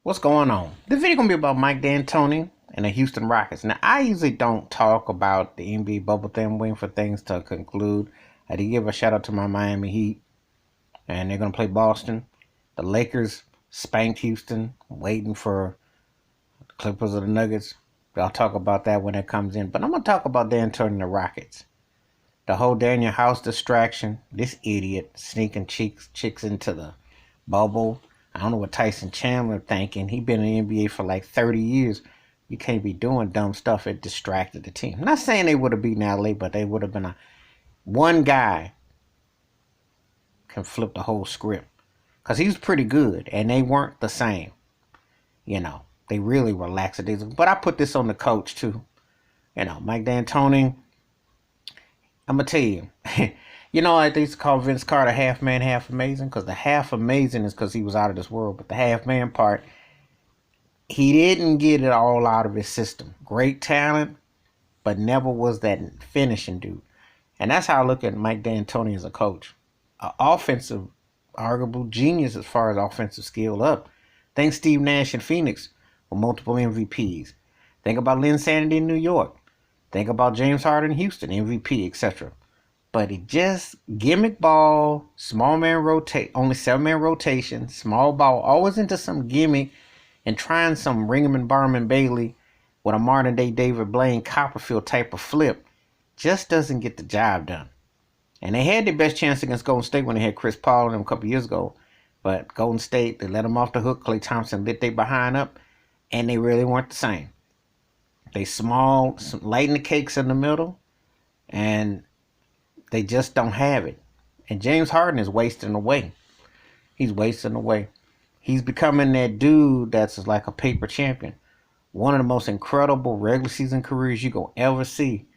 What's going on? This video gonna be about Mike D'Antoni and the Houston Rockets. Now, I usually don't talk about the NBA bubble thing. I'm waiting for things to conclude. I did give a shout out to my Miami Heat, and they're gonna play Boston. The Lakers spanked Houston. Waiting for the Clippers or the Nuggets. I'll talk about that when it comes in. But I'm gonna talk about D'Antoni and the Rockets. The whole Daniel House distraction. This idiot sneaking chicks into the bubble. I don't know what Tyson Chandler thinking. He been in the NBA for like 30 years. You can't be doing dumb stuff. It distracted the team. I'm not saying they would have beaten LA, but they would have been one guy can flip the whole script. Because he's pretty good, and they weren't the same. They really were lackadaisical. But I put this on the coach, too. Mike D'Antoni, I'm going to tell you. I used to call Vince Carter half man, half amazing, because the half amazing is because he was out of this world, but the half man part, he didn't get it all out of his system. Great talent, but never was that finishing dude. And that's how I look at Mike D'Antoni as a coach. Offensive, arguable genius as far as offensive skill up. Think Steve Nash in Phoenix with multiple MVPs. Think about Lynn Sanity in New York. Think about James Harden in Houston, MVP, etc. But it just gimmick ball, small man rotate, only 7-man rotation, small ball, always into some gimmick and trying some Ringman Barman Bailey with a modern day David Blaine Copperfield type of flip just doesn't get the job done. And they had their best chance against Golden State when they had Chris Paul and them a couple years ago. But Golden State, they let them off the hook. Klay Thompson lit their behind up, and they really weren't the same. They small, lighten the cakes in the middle, and they just don't have it. And James Harden is wasting away. He's wasting away. He's becoming that dude that's like a paper champion. One of the most incredible regular season careers you go ever see.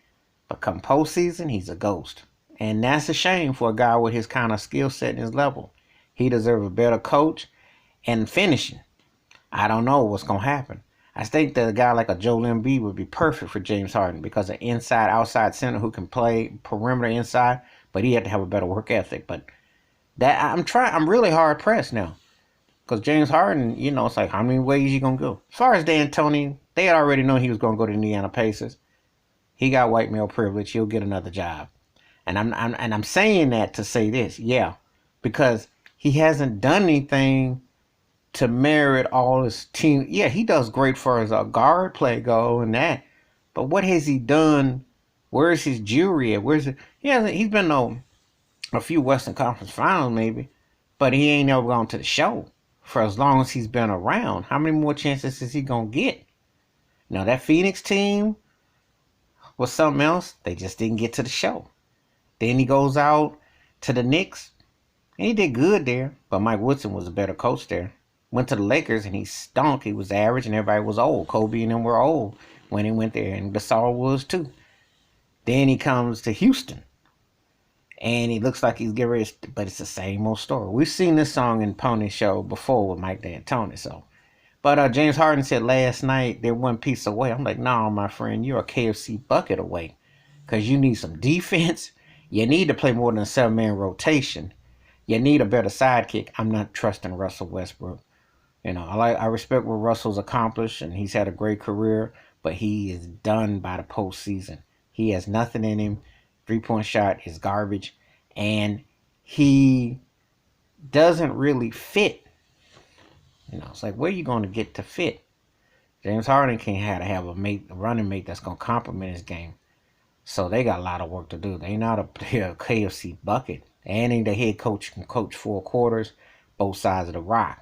But come postseason, he's a ghost. And that's a shame for a guy with his kind of skill set and his level. He deserves a better coach and finishing. I don't know what's going to happen. I think that a guy like a Joel Embiid would be perfect for James Harden because an inside, outside center who can play perimeter inside, but he had to have a better work ethic. But that I'm really hard pressed now because James Harden, it's like how many ways you gonna go? As far as D'Antoni, they had already known he was gonna go to the Indiana Pacers. He got white male privilege. He'll get another job, and I'm saying that to say this, yeah, because he hasn't done anything to merit all his team. Yeah, he does great for his guard play go and that. But what has he done? Where's his jury at? Where's it? Yeah, he's been a few Western Conference Finals maybe, but he ain't never gone to the show for as long as he's been around. How many more chances is he gonna get? Now that Phoenix team was something else. They just didn't get to the show. Then he goes out to the Knicks, and he did good there. But Mike Woodson was a better coach there. Went to the Lakers and he stunk. He was average and everybody was old. Kobe and them were old when he went there, and Gasol was too. Then he comes to Houston and he looks like he's getting ready, but it's the same old story. We've seen this song in Pony Show before with Mike D'Antoni. But James Harden said last night they're one piece away. I'm like, no, my friend, you're a KFC bucket away because you need some defense. You need to play more than a 7-man rotation. You need a better sidekick. I'm not trusting Russell Westbrook. I respect what Russell's accomplished, and he's had a great career, but he is done by the postseason. He has nothing in him. 3-point shot is garbage, and he doesn't really fit. It's like, where are you going to get to fit? James Harden can't have a running mate that's going to complement his game. So they got a lot of work to do. They not a KFC bucket. And the head coach can coach 4 quarters, both sides of the rock.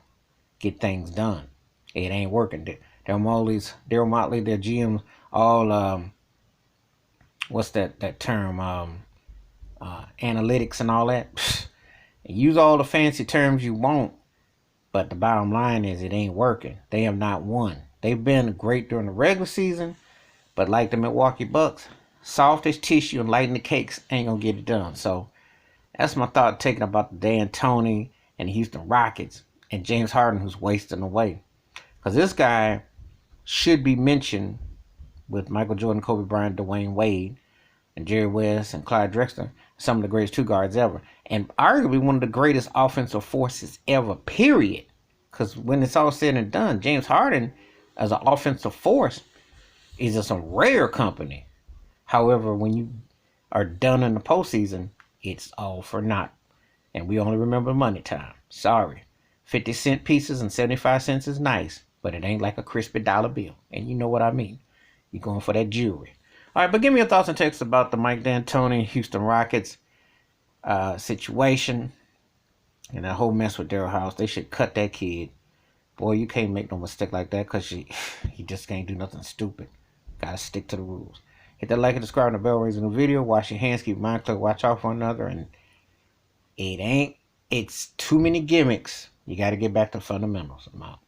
Get things done. It ain't working. Daryl Motley, their GMs, all what's that term? Analytics and all that. Use all the fancy terms you want, but the bottom line is it ain't working. They have not won. They've been great during the regular season, but like the Milwaukee Bucks, soft as tissue and light in the cakes ain't gonna get it done. So that's my thought taken about the D'Antoni and the Houston Rockets. And James Harden, who's wasting away. Because this guy should be mentioned with Michael Jordan, Kobe Bryant, Dwayne Wade, and Jerry West, and Clyde Drexler, some of the greatest 2 guards ever. And arguably one of the greatest offensive forces ever, period. Because when it's all said and done, James Harden, as an offensive force, is just a rare company. However, when you are done in the postseason, it's all for naught. And we only remember money time. Sorry. 50-cent pieces and 75 cents is nice, but it ain't like a crispy dollar bill. And you know what I mean. You're going for that jewelry. All right, but give me your thoughts and takes about the Mike D'Antoni Houston Rockets situation and that whole mess with Daryl House. They should cut that kid. Boy, you can't make no mistake like that because you just can't do nothing stupid. Gotta stick to the rules. Hit that like and subscribe and the bell raising the video. Wash your hands, keep your mind clear, watch out for one another. And it's too many gimmicks. You gotta get back to fundamentals. I'm out.